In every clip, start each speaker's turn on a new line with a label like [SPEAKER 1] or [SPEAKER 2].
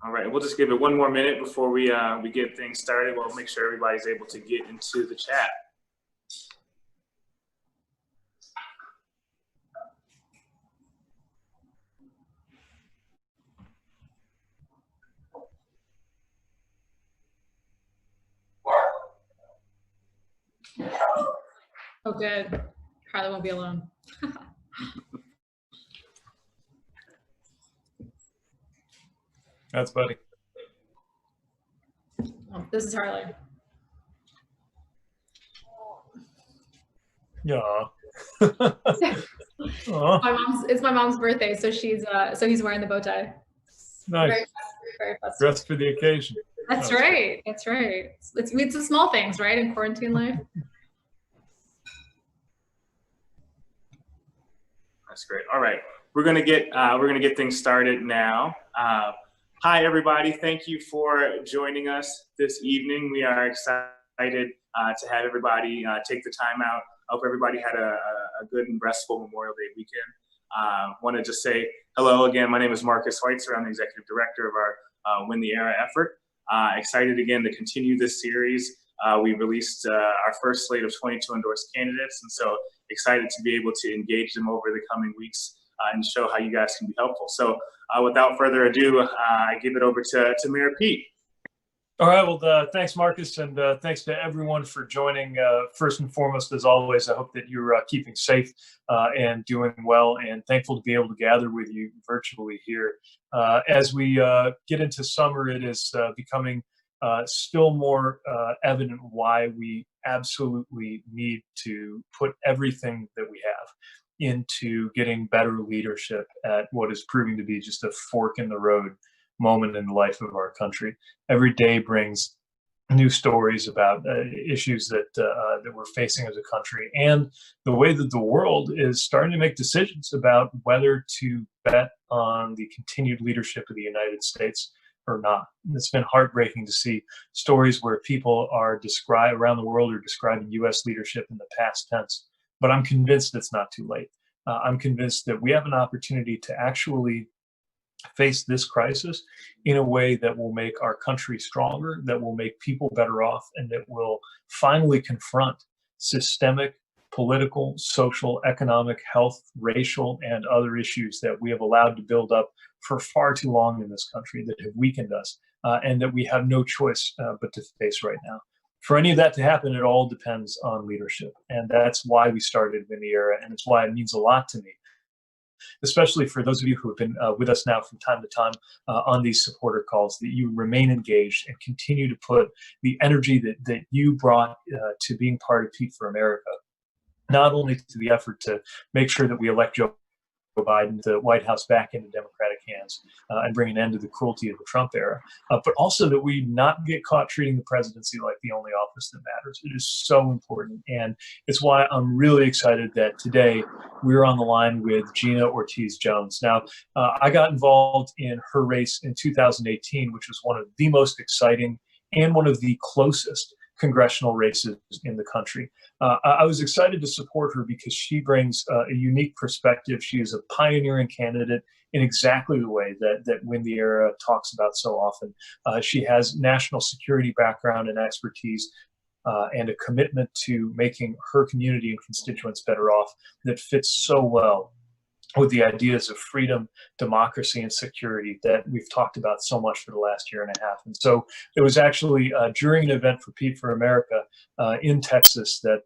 [SPEAKER 1] All right, we'll just give it one more minute before we get things started. We'll make sure everybody's able to get into the chat.
[SPEAKER 2] Oh, good. Carla won't be alone.
[SPEAKER 3] That's Buddy.
[SPEAKER 2] Oh, this is Harley.
[SPEAKER 3] Yeah.
[SPEAKER 2] It's my mom's birthday, so he's wearing the bow tie.
[SPEAKER 3] Nice.
[SPEAKER 2] Very festive.
[SPEAKER 3] Dressed for the occasion.
[SPEAKER 2] That's right. That's right. It's the small things, right, in quarantine life.
[SPEAKER 1] That's great. All right, we're gonna get things started now. Hi, everybody. Thank you for joining us this evening. We are excited to have everybody take the time out. I hope everybody had a good and restful Memorial Day weekend. Want to just say hello again. My name is Marcus Schweitzer. I'm the executive director of our Win the Era effort. Excited again to continue this series. We released our first slate of 22 endorsed candidates, and so excited to be able to engage them over the coming weeks and show how you guys can be helpful. So without further ado, I give it over to Mayor Pete.
[SPEAKER 3] All right, well, thanks, Marcus, and thanks to everyone for joining. First and foremost, as always, I hope that you're keeping safe and doing well, and thankful to be able to gather with you virtually here. As we get into summer, it is becoming still more evident why we absolutely need to put everything that we have into getting better leadership at what is proving to be just a fork in the road moment in the life of our country. Every day brings new stories about issues that we're facing as a country, and the way that the world is starting to make decisions about whether to bet on the continued leadership of the United States or not. It's been heartbreaking to see stories where people are around the world are describing U.S. leadership in the past tense, but I'm convinced it's not too late. I'm convinced that we have an opportunity to actually face this crisis in a way that will make our country stronger, that will make people better off, and that will finally confront systemic, political, social, economic, health, racial, and other issues that we have allowed to build up for far too long in this country, that have weakened us, and that we have no choice but to face right now. For any of that to happen, it all depends on leadership. And that's why we started Win the Era, and it's why it means a lot to me, especially for those of you who have been with us now from time to time on these supporter calls, that you remain engaged and continue to put the energy that you brought to being part of Pete for America, not only to the effort to make sure that we elect Joe Biden, the White House, back into Democratic hands and bring an end to the cruelty of the Trump era, but also that we not get caught treating the presidency like the only office that matters. It is so important, and it's why I'm really excited that today we're on the line with Gina Ortiz Jones. Now, I got involved in her race in 2018, which was one of the most exciting and one of the closest congressional races in the country. I was excited to support her because she brings a unique perspective. She is a pioneering candidate in exactly the way that Win the Era talks about so often. She has national security background and expertise and a commitment to making her community and constituents better off that fits so well with the ideas of freedom, democracy, and security that we've talked about so much for the last year and a half. And so it was actually during an event for Pete for America in Texas that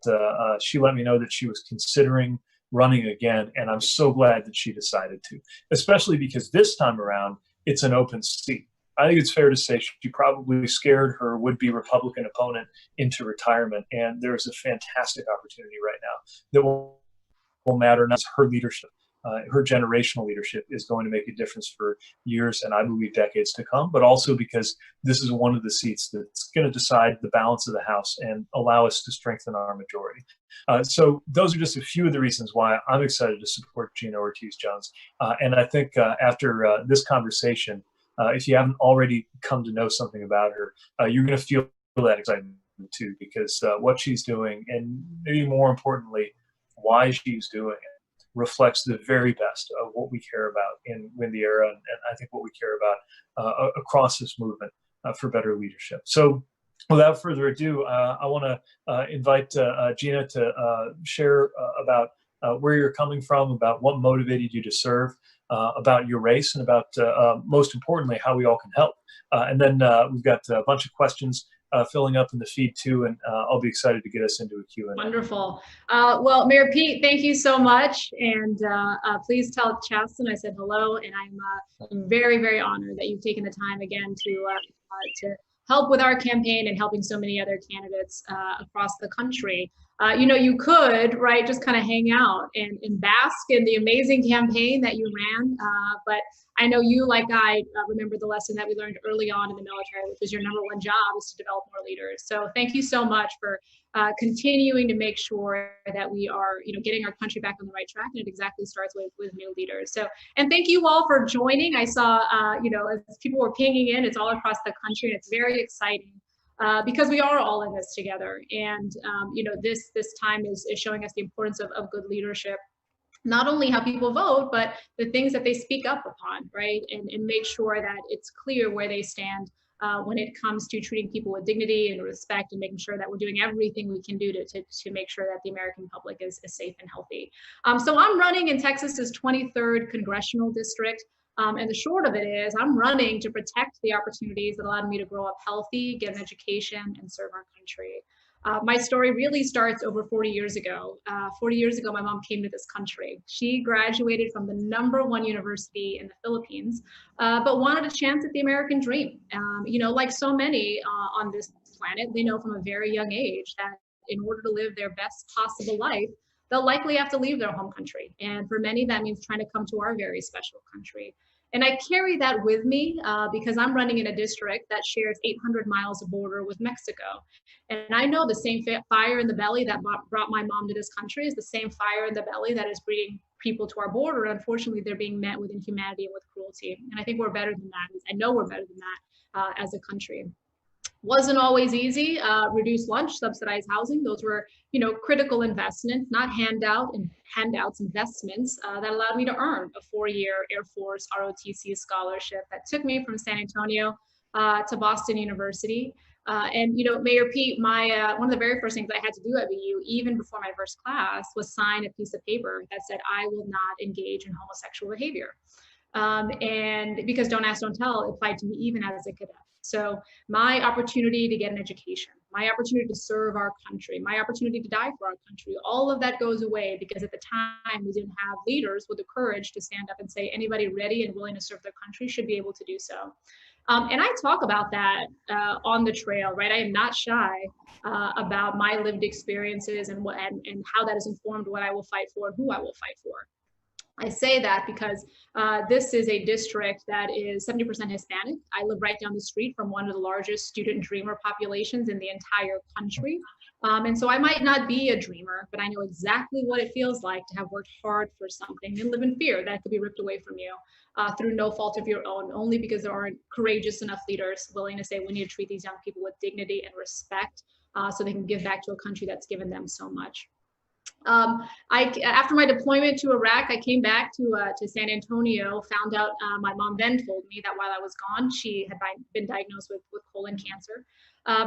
[SPEAKER 3] she let me know that she was considering running again. And I'm so glad that she decided to, especially because this time around, it's an open seat. I think it's fair to say she probably scared her would-be Republican opponent into retirement. And there's a fantastic opportunity right now that will matter, not her leadership. Her generational leadership is going to make a difference for years and I believe decades to come, but also because this is one of the seats that's going to decide the balance of the House and allow us to strengthen our majority. So those are just a few of the reasons why I'm excited to support Gina Ortiz Jones. And I think after this conversation, if you haven't already come to know something about her, you're going to feel that excitement too, because what she's doing, and maybe more importantly, why she's doing it, reflects the very best of what we care about in Win the Era, and I think what we care about across this movement for better leadership. So without further ado, I want to invite Gina to share about where you're coming from, about what motivated you to serve, about your race, and about, most importantly, how we all can help. And then we've got a bunch of questions filling up in the feed too, and I'll be excited to get us into a Q&A.
[SPEAKER 2] Wonderful. Well, Mayor Pete, thank you so much. And please tell Chasten I said hello, and I'm very, very honored that you've taken the time again to help with our campaign and helping so many other candidates across the country. You know, you could, right, just kind of hang out and bask in the amazing campaign that you ran. But I know you, like I, remember the lesson that we learned early on in the military, which is your number one job is to develop more leaders. So thank you so much for continuing to make sure that we are, you know, getting our country back on the right track. And it exactly starts with new leaders. So, and thank you all for joining. I saw, you know, as people were pinging in, it's all across the country. And it's very exciting. Because we are all in this together, and you know, this time is showing us the importance of good leadership, not only how people vote, but the things that they speak up upon, right, and make sure that it's clear where they stand when it comes to treating people with dignity and respect, and making sure that we're doing everything we can do to make sure that the American public is safe and healthy. So I'm running in Texas's 23rd congressional district. And the short of it is I'm running to protect the opportunities that allowed me to grow up healthy, get an education, and serve our country. My story really starts over 40 years ago. 40 years ago, my mom came to this country. She graduated from the #1 university in the Philippines, but wanted a chance at the American dream. You know, like so many on this planet, they know from a very young age that in order to live their best possible life, they'll likely have to leave their home country. And for many, that means trying to come to our very special country. And I carry that with me because I'm running in a district that shares 800 miles of border with Mexico. And I know the same fire in the belly that brought my mom to this country is the same fire in the belly that is bringing people to our border. Unfortunately, they're being met with inhumanity and with cruelty. And I think we're better than that. I know we're better than that as a country. Wasn't always easy. Reduced lunch, subsidized housing. Those were, you know, critical investments, not handouts, investments that allowed me to earn a 4-year Air Force ROTC scholarship that took me from San Antonio to Boston University. And, you know, Mayor Pete, my one of the very first things I had to do at BU, even before my first class, was sign a piece of paper that said, I will not engage in homosexual behavior. And because Don't Ask, Don't Tell applied to me even as a cadet. So my opportunity to get an education, my opportunity to serve our country, my opportunity to die for our country, all of that goes away because at the time we didn't have leaders with the courage to stand up and say anybody ready and willing to serve their country should be able to do so. And I talk about that on the trail, right? I am not shy about my lived experiences and how that has informed what I will fight for and who I will fight for. I say that because this is a district that is 70% Hispanic. I live right down the street from one of the largest student dreamer populations in the entire country. And so I might not be a dreamer, but I know exactly what it feels like to have worked hard for something and live in fear that could be ripped away from you through no fault of your own, only because there aren't courageous enough leaders willing to say we need to treat these young people with dignity and respect so they can give back to a country that's given them so much. After my deployment to Iraq, I came back to San Antonio, found out my mom then told me that while I was gone, she had been diagnosed with colon cancer.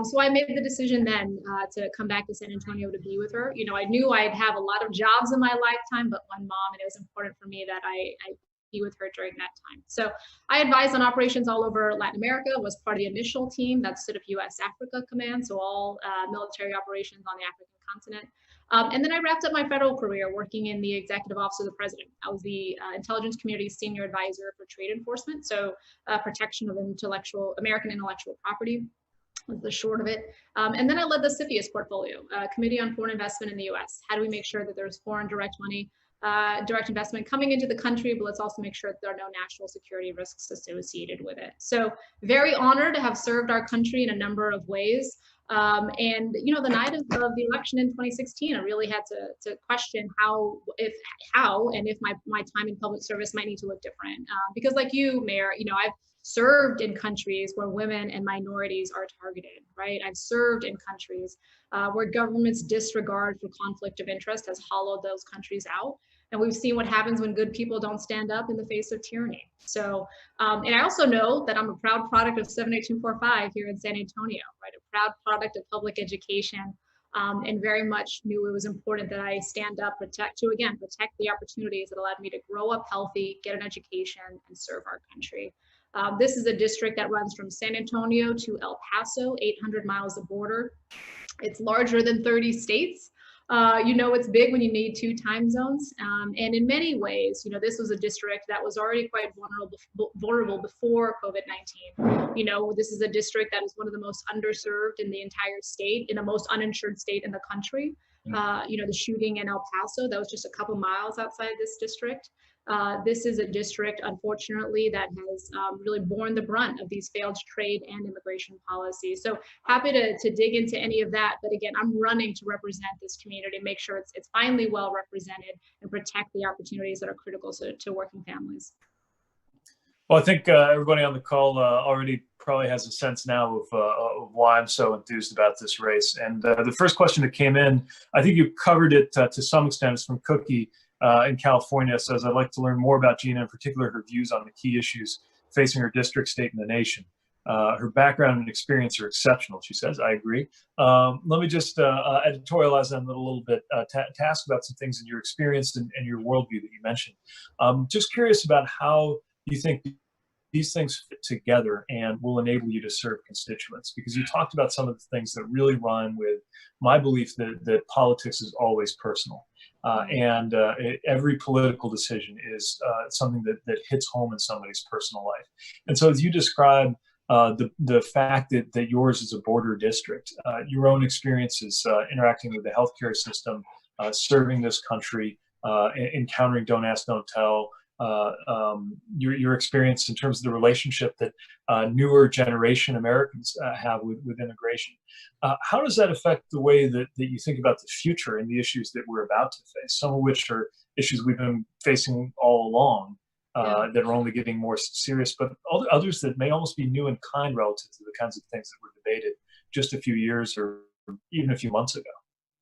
[SPEAKER 2] So I made the decision then to come back to San Antonio to be with her. You know, I knew I'd have a lot of jobs in my lifetime, but one mom, and it was important for me that I be with her during that time. So I advised on operations all over Latin America, was part of the initial team that stood up U.S. Africa Command, so all military operations on the African continent. And then I wrapped up my federal career working in the Executive Office of the President. I was the Intelligence Community's Senior Advisor for Trade Enforcement, so protection of American intellectual property was the short of it. And then I led the CFIUS portfolio, Committee on Foreign Investment in the U.S. How do we make sure that there's foreign direct money, direct investment coming into the country, but let's also make sure that there are no national security risks associated with it. So very honored to have served our country in a number of ways. And you know, the night of the election in 2016, I really had to question how and if my time in public service might need to look different. Because like you, Mayor, you know, I've served in countries where women and minorities are targeted, right? I've served in countries where government's disregard for conflict of interest has hollowed those countries out. And we've seen what happens when good people don't stand up in the face of tyranny. So, and I also know that I'm a proud product of 78245 here in San Antonio, right? A proud product of public education, and very much knew it was important that I stand up, protect the opportunities that allowed me to grow up healthy, get an education, and serve our country. This is a district that runs from San Antonio to El Paso, 800 miles of border. It's larger than 30 states. You know, it's big when you need 2 time zones. And in many ways, you know, this was a district that was already quite vulnerable before COVID-19. You know, this is a district that is one of the most underserved in the entire state, in the most uninsured state in the country. You know, the shooting in El Paso, that was just a couple miles outside this district. This is a district, unfortunately, that has really borne the brunt of these failed trade and immigration policies. So happy to dig into any of that. But again, I'm running to represent this community, make sure it's finally well represented and protect the opportunities that are critical to working families.
[SPEAKER 3] Well, I think everybody on the call already probably has a sense now of why I'm so enthused about this race. And the first question that came in, I think you covered it to some extent. It's from Cookie in California. Says, I'd like to learn more about Gina, in particular her views on the key issues facing her district, state, and the nation. Her background and experience are exceptional, she says. I agree. Let me just editorialize on it a little bit, to ask about some things in your experience and your worldview that you mentioned. Just curious about how you think these things fit together and will enable you to serve constituents, because you talked about some of the things that really rhyme with my belief that politics is always personal. And every political decision is something that hits home in somebody's personal life. And so as you describe the fact that yours is a border district, your own experiences interacting with the healthcare system, serving this country, encountering don't ask, don't tell, your experience in terms of the relationship that newer generation Americans have with immigration. How does that affect the way that you think about the future and the issues that we're about to face, some of which are issues we've been facing all along that are only getting more serious, but others that may almost be new in kind relative to the kinds of things that were debated just a few years or even a few months ago?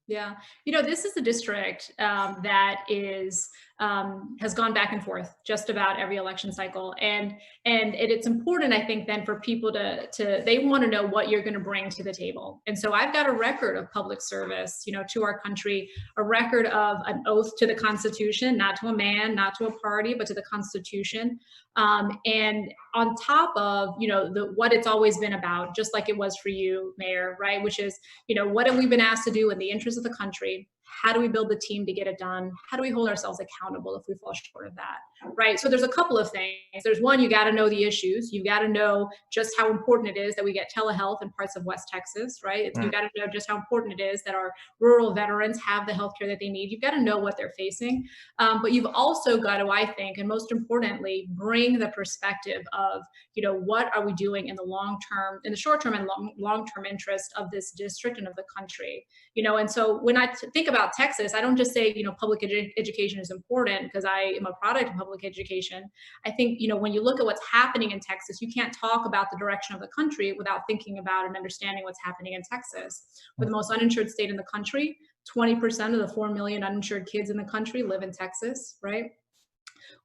[SPEAKER 2] Yeah, you know, this is a district that has gone back and forth just about every election cycle, and it's important, I think, then for people to they want to know what you're going to bring to the table. And so I've got a record of public service, you know, to our country, a record of an oath to the Constitution, not to a man, not to a party, but to the Constitution. And on top of, you know, what it's always been about, just like it was for you, Mayor, right? Which is, you know, what have we been asked to do in the interest of the country? How do we build the team to get it done? How do we hold ourselves accountable if we fall short of that, right? So there's a couple of things. There's one, you got to know the issues. You got to know just how important it is that we get telehealth in parts of West Texas, right? You got to know just how important it is that our rural veterans have the healthcare that they need. You've got to know what they're facing. But you've also got to, I think, and most importantly, bring the perspective of, you know, what are we doing in the long term, in the short term and long-term interest of this district and of the country, you know? And so when I think about Texas, I don't just say, you know, public education is important because I am a product of public education. I think, you know, when you look at what's happening in Texas, you can't talk about the direction of the country without thinking about and understanding what's happening in Texas. We're the most uninsured state in the country. 20% of the 4 million uninsured kids in the country live in Texas, right?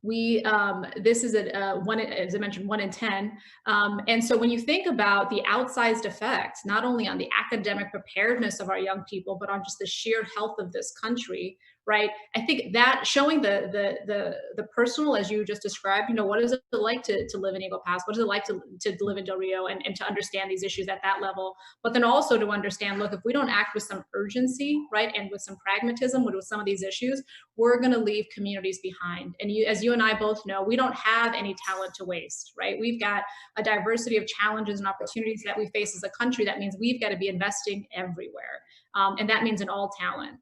[SPEAKER 2] This is one, as I mentioned, 1 in 10. And so when you think about the outsized effects, not only on the academic preparedness of our young people, but on just the sheer health of this country, right? I think that showing the personal, as you just described, you know, what is it like to live in Eagle Pass? What is it like to live in Del Rio and to understand these issues at that level? But then also to understand, look, if we don't act with some urgency, right, and with some pragmatism with some of these issues, we're going to leave communities behind. And as you and I both know, we don't have any talent to waste, right? We've got a diversity of challenges and opportunities that we face as a country. That means we've got to be investing everywhere. And that means in all talent.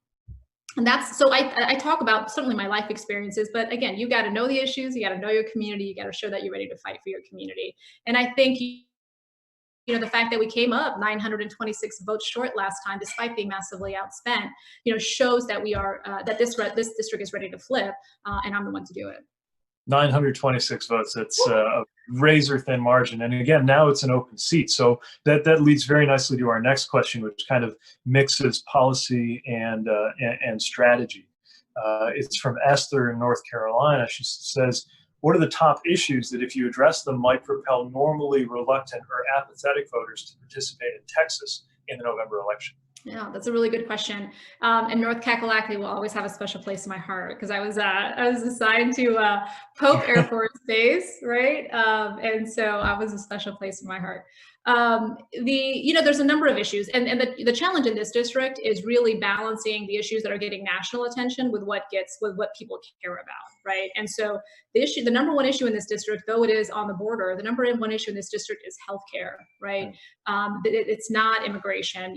[SPEAKER 2] And that's, so I talk about certainly my life experiences, but again, you got to know the issues, you got to know your community, you got to show that you're ready to fight for your community. And I think, you know, the fact that we came up 926 votes short last time, despite being massively outspent, you know, shows that we are, that this district is ready to flip, and I'm the one to do it.
[SPEAKER 3] 926 votes, that's a razor thin margin. And again, now it's an open seat. So that leads very nicely to our next question, which kind of mixes policy and strategy. It's from Esther in North Carolina. She says, what are the top issues that if you address them might propel normally reluctant or apathetic voters to participate in Texas in the November election?
[SPEAKER 2] Yeah, that's a really good question. And North Kakalaki will always have a special place in my heart because I was assigned to Pope Air Force Base, right? And so I was a special place in my heart. There's a number of issues, and the challenge in this district is really balancing the issues that are getting national attention with what people care about, right? And so the number one issue in this district, though it is on the border, the number one issue in this district is healthcare, right? It's not immigration.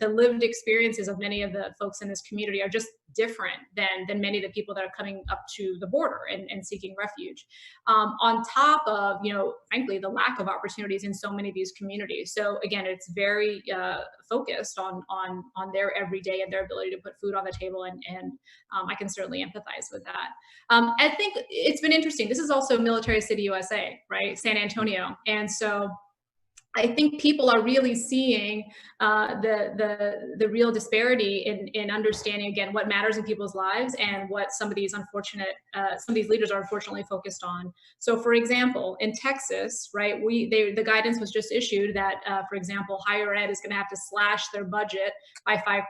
[SPEAKER 2] The lived experiences of many of the folks in this community are just different than many of the people that are coming up to the border and seeking refuge. On top of, frankly, the lack of opportunities in so many of these communities. So again, it's very focused on their everyday and their ability to put food on the table, and I can certainly empathize with that. I think it's been interesting. This is also Military City, USA, right? San Antonio, and so I think people are really seeing the real disparity in understanding, again, what matters in people's lives and what some of these leaders are unfortunately focused on. So, for example, in Texas, right, the guidance was just issued that, for example, higher ed is going to have to slash their budget by 5%.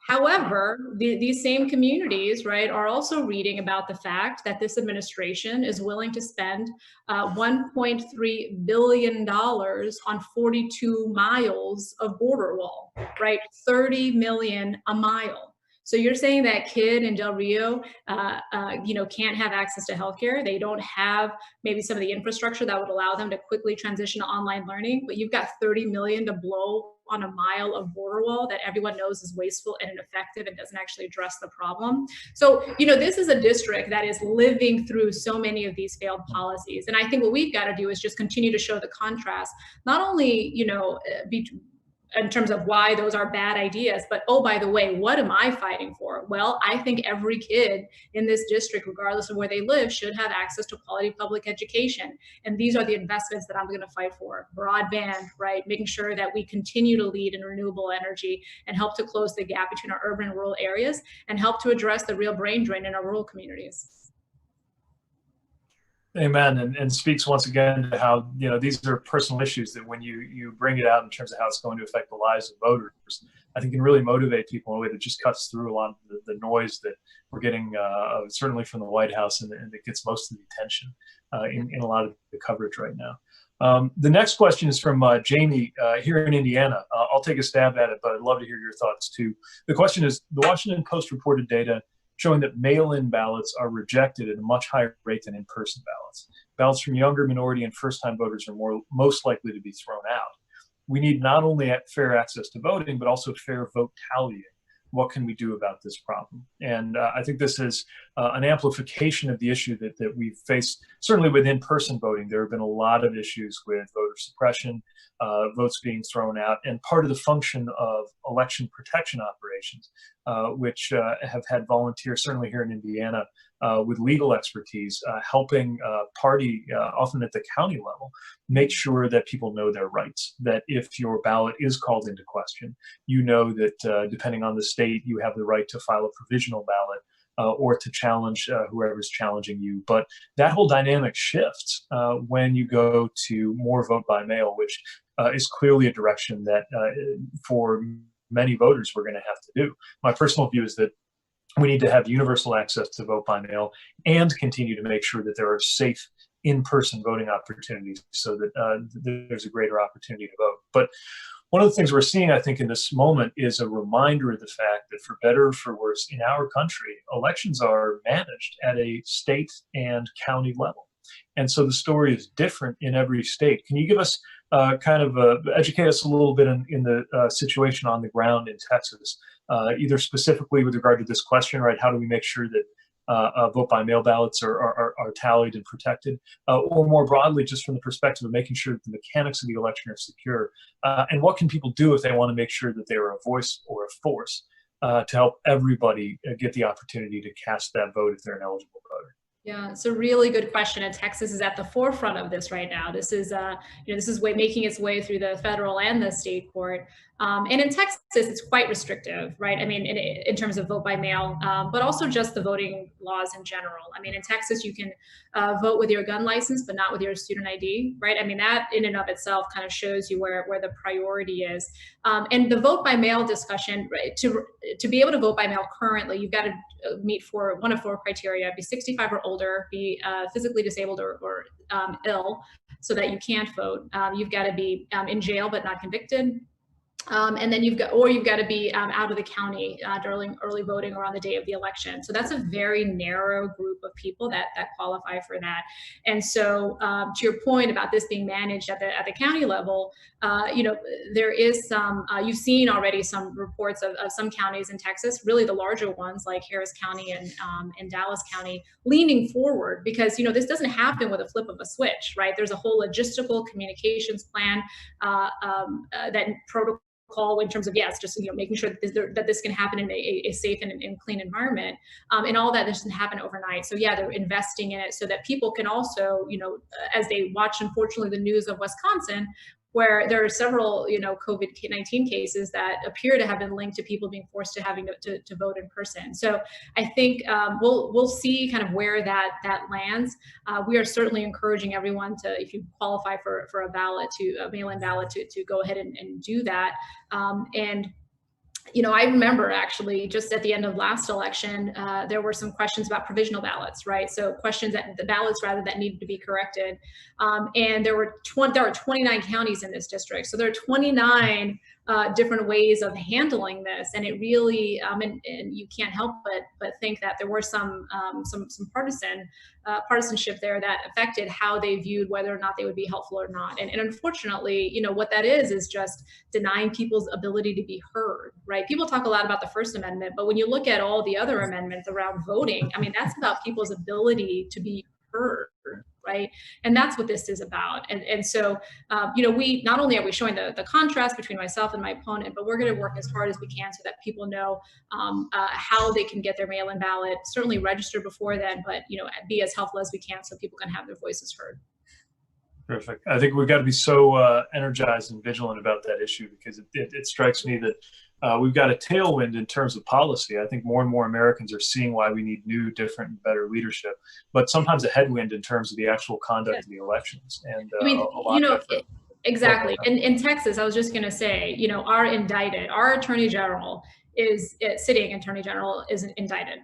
[SPEAKER 2] However, these same communities, right, are also reading about the fact that this administration is willing to spend $1.3 billion on 42 miles of border wall, right? 30 million a mile. So you're saying that kid in Del Rio, can't have access to healthcare. They don't have maybe some of the infrastructure that would allow them to quickly transition to online learning, but you've got 30 million to blow on a mile of border wall that everyone knows is wasteful and ineffective and doesn't actually address the problem. So, this is a district that is living through so many of these failed policies. And I think what we've got to do is just continue to show the contrast, not only, in terms of why those are bad ideas, but oh, by the way, what am I fighting for? Well, I think every kid in this district, regardless of where they live, should have access to quality public education. And these are the investments that I'm going to fight for. Broadband, right? Making sure that we continue to lead in renewable energy and help to close the gap between our urban and rural areas and help to address the real brain drain in our rural communities.
[SPEAKER 3] Amen. And speaks once again to how, these are personal issues that when you bring it out in terms of how it's going to affect the lives of voters, I think can really motivate people in a way that just cuts through a lot of the noise that we're getting, certainly from the White House, and that gets most of the attention in a lot of the coverage right now. The next question is from Jamie here in Indiana. I'll take a stab at it, but I'd love to hear your thoughts too. The question is, the Washington Post reported data showing that mail-in ballots are rejected at a much higher rate than in-person ballots. Ballots from younger, minority, and first-time voters are most likely to be thrown out. We need not only fair access to voting, but also fair vote tallying. What can we do about this problem? And I think this is an amplification of the issue that we've faced, certainly with in-person voting. There have been a lot of issues with voter suppression, votes being thrown out, and part of the function of election protection operations, which have had volunteers, certainly here in Indiana, with legal expertise, helping party, often at the county level, make sure that people know their rights, that if your ballot is called into question, that depending on the state, you have the right to file a provisional ballot or to challenge whoever's challenging you. But that whole dynamic shifts when you go to more vote by mail, which is clearly a direction that for many voters we're going to have to do. My personal view is that we need to have universal access to vote by mail and continue to make sure that there are safe in-person voting opportunities so that there's a greater opportunity to vote. But one of the things we're seeing, I think, in this moment is a reminder of the fact that for better or for worse, in our country, elections are managed at a state and county level. And so the story is different in every state. Can you give us educate us a little bit in the situation on the ground in Texas, either specifically with regard to this question, right? How do we make sure that vote by mail ballots are tallied and protected, or more broadly, just from the perspective of making sure that the mechanics of the election are secure, and what can people do if they want to make sure that they are a voice or a force to help everybody get the opportunity to cast that vote if they're an eligible voter?
[SPEAKER 2] Yeah, it's a really good question, and Texas is at the forefront of this right now. This is, this is making its way through the federal and the state court. And in Texas, it's quite restrictive, right? I mean, in terms of vote by mail, but also just the voting laws in general. I mean, in Texas, you can vote with your gun license, but not with your student ID, right? I mean, that in and of itself kind of shows you where the priority is. And the vote by mail discussion, right, to be able to vote by mail currently, you've got to meet one of four criteria: be 65 or older, be physically disabled or ill, so that you can't vote. You've got to be in jail but not convicted. And then you've got to be out of the county during early voting or on the day of the election. So that's a very narrow group of people that qualify for that. And so, to your point about this being managed at the county level, there is some. You've seen already some reports of some counties in Texas, really the larger ones like Harris County and Dallas County, leaning forward because this doesn't happen with a flip of a switch, right? There's a whole logistical communications plan that protocol in terms of just making sure that this can happen in a safe and clean environment, and all that doesn't happen overnight. So they're investing in it so that people can also as they watch, unfortunately, the news of Wisconsin, where there are several COVID-19 cases that appear to have been linked to people being forced to having to vote in person. So I think we'll see kind of where that lands. We are certainly encouraging everyone to, if you qualify for a mail-in ballot, to go ahead and do that. I remember actually just at the end of last election, there were some questions about provisional ballots, right? So questions the ballots rather that needed to be corrected. And there were 29 counties in this district. So there are 29 different ways of handling this. And it really, and you can't help but think that there were some partisanship there that affected how they viewed whether or not they would be helpful or not. And unfortunately, what that is just denying people's ability to be heard, right? People talk a lot about the First Amendment, but when you look at all the other amendments around voting, I mean, that's about people's ability to be heard, right? And that's what this is about. And so, we not only are we showing the contrast between myself and my opponent, but we're going to work as hard as we can so that people know how they can get their mail-in ballot, certainly register before then, but be as helpful as we can so people can have their voices heard.
[SPEAKER 3] Terrific. I think we've got to be so energized and vigilant about that issue because it strikes me that we've got a tailwind in terms of policy. I think more and more Americans are seeing why we need new, different, and better leadership, but sometimes a headwind in terms of the actual conduct of the elections. And
[SPEAKER 2] I mean, exactly. In Texas, I was just going to say, our Attorney General sitting Attorney General is indicted.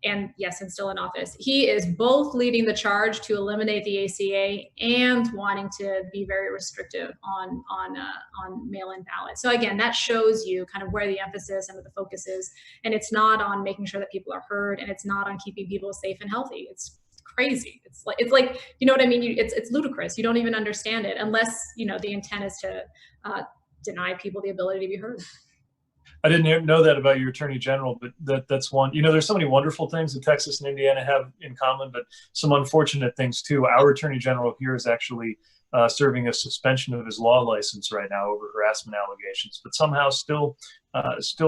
[SPEAKER 2] And yes, and still in office. He is both leading the charge to eliminate the ACA and wanting to be very restrictive on mail-in ballots. So again, that shows you kind of where the emphasis and the focus is. And it's not on making sure that people are heard, and it's not on keeping people safe and healthy. It's crazy. It's like you know what I mean? It's ludicrous. You don't even understand it unless the intent is to deny people the ability to be heard.
[SPEAKER 3] I didn't know that about your Attorney General, but that's one. There's so many wonderful things that Texas and Indiana have in common, but some unfortunate things too. Our Attorney General here is actually serving a suspension of his law license right now over harassment allegations, but somehow still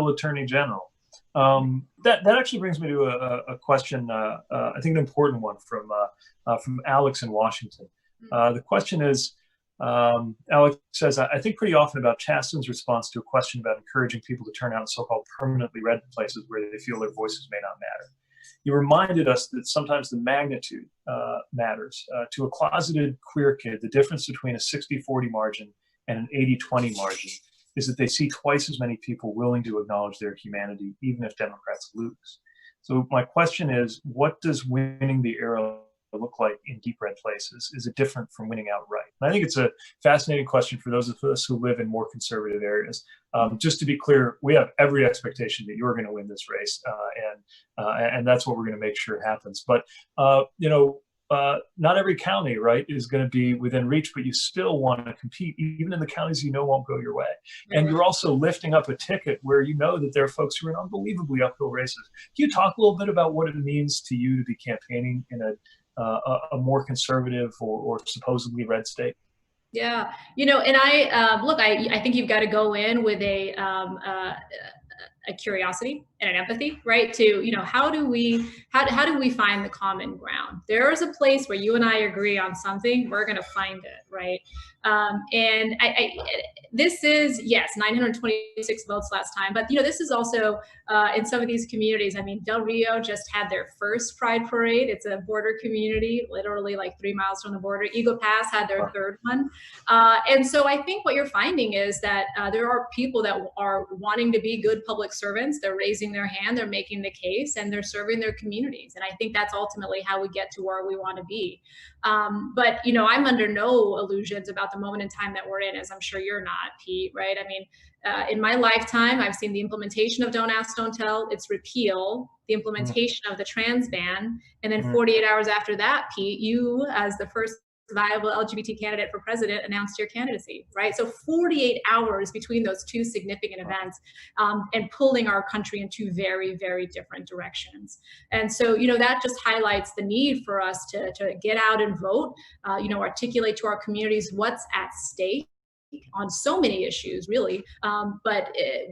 [SPEAKER 3] Attorney General. That actually brings me to a question, I think an important one from Alex in Washington. The question is, Alex says, I think pretty often about Chasten's response to a question about encouraging people to turn out in so-called permanently red places where they feel their voices may not matter. You reminded us that sometimes the magnitude matters. To a closeted queer kid, the difference between a 60-40 margin and an 80-20 margin is that they see twice as many people willing to acknowledge their humanity, even if Democrats lose. So my question is, what does winning the era look like in deep red places? Is it different from winning outright? And I think it's a fascinating question for those of us who live in more conservative areas. Just to be clear, we have every expectation that you're going to win this race, and that's what we're going to make sure happens. But not every county, right, is going to be within reach, but you still want to compete, even in the counties won't go your way. And you're also lifting up a ticket where that there are folks who are in unbelievably uphill races. Can you talk a little bit about what it means to you to be campaigning in a more conservative or supposedly red state?
[SPEAKER 2] Yeah, and I think you've got to go in with a curiosity and an empathy, right? To, how do we find the common ground? There is a place where you and I agree on something, we're going to find it, right? And this is, yes, 926 votes last time, but this is also in some of these communities. I mean, Del Rio just had their first Pride Parade. It's a border community, literally like 3 miles from the border. Eagle Pass had their third one. And so I think what you're finding is that there are people that are wanting to be good public servants. They're raising their hand, they're making the case, and they're serving their communities. And I think that's ultimately how we get to where we want to be. But I'm under no illusions about the moment in time that we're in, as I'm sure you're not, Pete, right? I mean, in my lifetime, I've seen the implementation of Don't Ask, Don't Tell, its repeal, the implementation of the trans ban, and then 48 hours after that, Pete, you, as the first viable LGBT candidate for president, announced your candidacy, right? So 48 hours between those two significant events, and pulling our country in two very, very different directions. And so, that just highlights the need for us to get out and vote, articulate to our communities what's at stake on so many issues, really.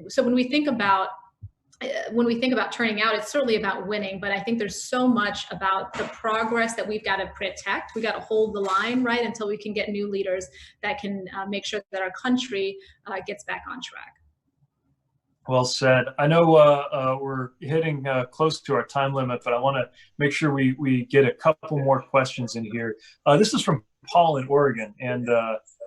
[SPEAKER 2] So when we think about turning out, it's certainly about winning, but I think there's so much about the progress that we've got to protect. We got to hold the line, right, until we can get new leaders that can make sure that our country gets back on track.
[SPEAKER 3] Well said. I know we're hitting close to our time limit, but I want to make sure we get a couple more questions in here. This is from Paul in Oregon, and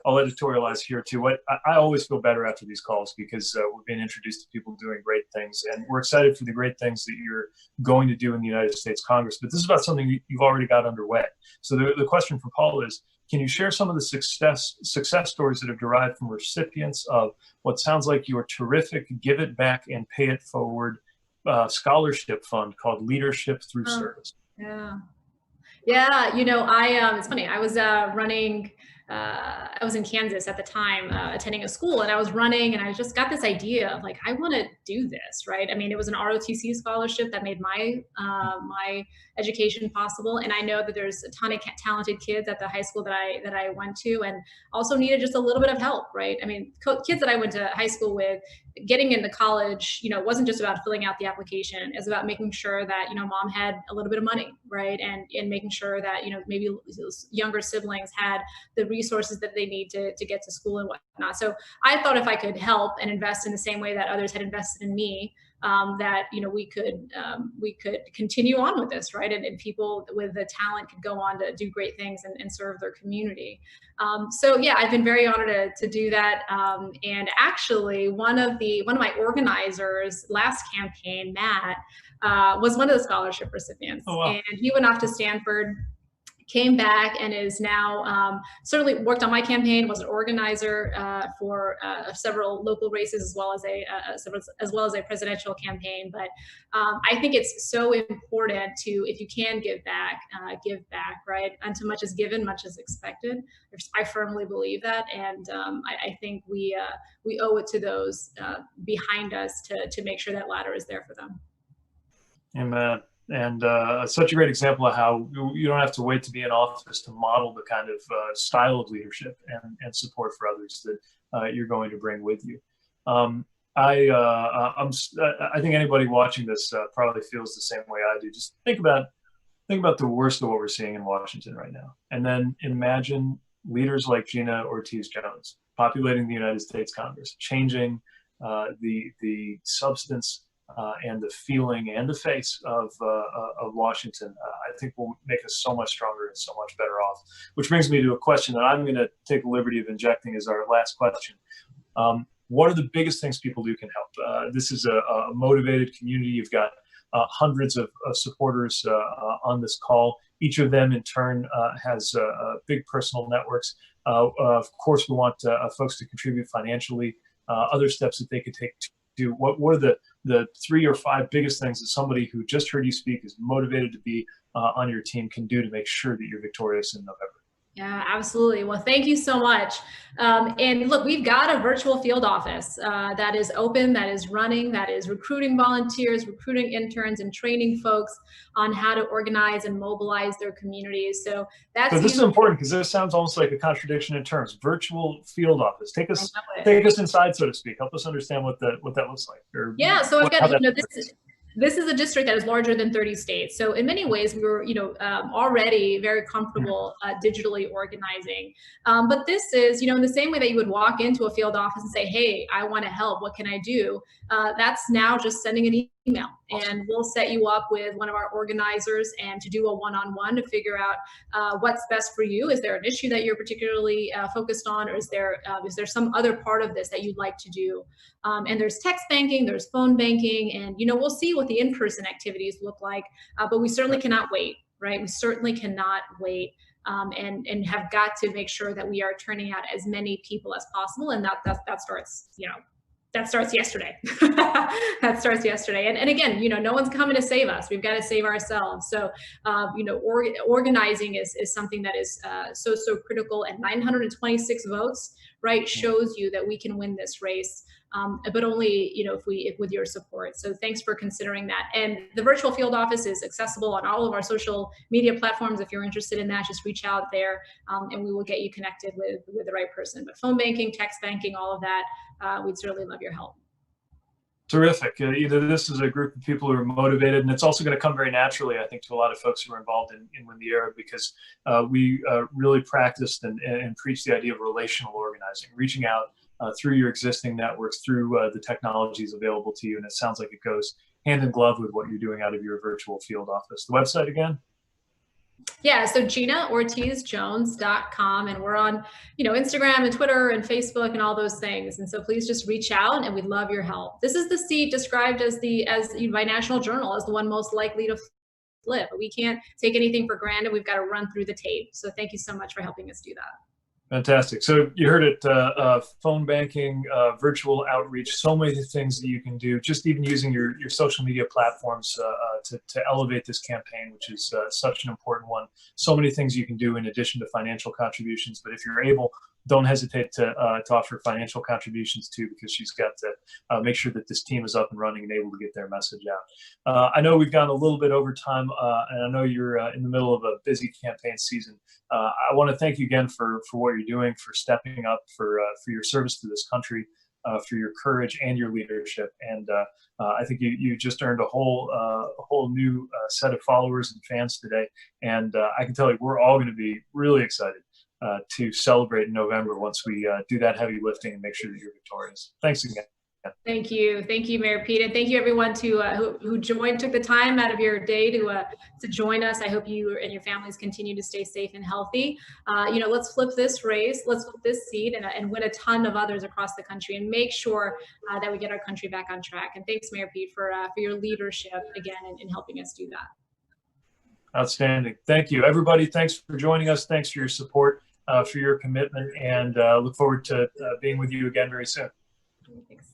[SPEAKER 3] I'll editorialize here too. I always feel better after these calls because we're being introduced to people doing great things, and we're excited for the great things that you're going to do in the United States Congress. But this is about something you've already got underway. So the question from Paul is, can you share some of the success stories that have derived from recipients of what sounds like your terrific Give It Back and Pay It Forward scholarship fund called Leadership Through Service?
[SPEAKER 2] Yeah. It's funny. I was I was in Kansas at the time, attending a school, and I was running, and I just got this idea of like, I want to do this, right? I mean, it was an ROTC scholarship that made my education possible, and I know that there's a ton of talented kids at the high school that I went to, and also needed just a little bit of help, right? I mean, kids that I went to high school with, getting into college, wasn't just about filling out the application. It's about making sure that, mom had a little bit of money, right? And making sure that, maybe younger siblings had the resources that they need to get to school and whatnot. So I thought if I could help and invest in the same way that others had invested in me, that we could continue on with this, right? And people with the talent could go on to do great things and serve their community. So yeah, I've been very honored to do that. And actually, one of my organizers last campaign, Matt, was one of the scholarship recipients.
[SPEAKER 3] Oh, wow.
[SPEAKER 2] And he went off to Stanford, came back, and is now certainly worked on my campaign, was an organizer for several local races, as well as a presidential campaign. But I think it's so important to, if you can give back, right? Unto much is given, much is expected. I firmly believe that, and I think we owe it to those behind us to make sure that ladder is there for them.
[SPEAKER 3] Amen. And such a great example of how you don't have to wait to be in office to model the kind of style of leadership and support for others that you're going to bring with you. I think anybody watching this probably feels the same way I do. Just think about the worst of what we're seeing in Washington right now, and then imagine leaders like Gina Ortiz Jones populating the United States Congress, changing the substance and the feeling and the face of Washington. I think will make us so much stronger and so much better off. Which brings me to a question that I'm going to take the liberty of injecting as our last question. What are the biggest things people do can help? This is a motivated community. You've got hundreds of supporters on this call. Each of them in turn has big personal networks. Of course, we want folks to contribute financially. Other steps that they could take to what are the 3 or 5 biggest things that somebody who just heard you speak is motivated to be on your team can do to make sure that you're victorious in November?
[SPEAKER 2] Yeah, absolutely. Well, thank you so much. And look, we've got a virtual field office that is open, that is running, that is recruiting volunteers, recruiting interns, and training folks on how to organize and mobilize their communities. So
[SPEAKER 3] So
[SPEAKER 2] that's
[SPEAKER 3] this is
[SPEAKER 2] usually,
[SPEAKER 3] important because this sounds almost like a contradiction in terms. Virtual field office.
[SPEAKER 2] I know it.
[SPEAKER 3] Take us inside, so to speak. Help us understand what that looks like, or
[SPEAKER 2] Yeah, so I've
[SPEAKER 3] how
[SPEAKER 2] got,
[SPEAKER 3] that
[SPEAKER 2] this is a district that is larger than 30 states. So in many ways, we were, already very comfortable digitally organizing. But this is, in the same way that you would walk into a field office and say, hey, I want to help, what can I do? That's now just sending an email, and we'll set you up with one of our organizers and to do a one-on-one to figure out what's best for you. Is there an issue that you're particularly focused on, or is there some other part of this that you'd like to do? And there's text banking, there's phone banking, and we'll see what the in-person activities look like. But we certainly cannot wait, right? We certainly cannot wait, and have got to make sure that we are turning out as many people as possible, and that starts, that starts yesterday. That starts yesterday. And again, no one's coming to save us. We've got to save ourselves. So, organizing is something that is so critical. And 926 votes, right, shows you that we can win this race. But only, if with your support. So thanks for considering that. And the virtual field office is accessible on all of our social media platforms. If you're interested in that, just reach out there, and we will get you connected with the right person. But phone banking, text banking, all of that, we'd certainly love your help.
[SPEAKER 3] Terrific. This is a group of people who are motivated, and it's also going to come very naturally, I think, to a lot of folks who are involved in Win the Era, because we really practiced and preached the idea of relational organizing, reaching out through your existing networks, through the technologies available to you. And it sounds like it goes hand in glove with what you're doing out of your virtual field office. The website again?
[SPEAKER 2] Yeah, so GinaOrtizJones.com, and we're on, Instagram and Twitter and Facebook and all those things. And so please just reach out, and we'd love your help. This is the seat described as by National Journal as the one most likely to flip. We can't take anything for granted. We've got to run through the tape. So thank you so much for helping us do that.
[SPEAKER 3] Fantastic. So you heard it, phone banking, virtual outreach, so many things that you can do, just even using your social media platforms to elevate this campaign, which is such an important one. So many things you can do in addition to financial contributions. But if you're able, don't hesitate to offer financial contributions too, because she's got to make sure that this team is up and running and able to get their message out. I know we've gone a little bit over time, and I know you're in the middle of a busy campaign season. I want to thank you again for what you're doing, for stepping up, for your service to this country, for your courage and your leadership. And I think you just earned a whole new set of followers and fans today. And I can tell you, we're all going to be really excited to celebrate in November once we do that heavy lifting and make sure that you're victorious. Thanks again.
[SPEAKER 2] Thank you, Mayor Pete, and thank you everyone who joined, took the time out of your day to join us. I hope you and your families continue to stay safe and healthy. Let's flip this race, let's flip this seat, and win a ton of others across the country, and make sure that we get our country back on track. And thanks, Mayor Pete, for your leadership again in helping us do that.
[SPEAKER 3] Outstanding. Thank you, everybody. Thanks for joining us. Thanks for your support, for your commitment, and look forward to being with you again very soon.
[SPEAKER 2] Thanks.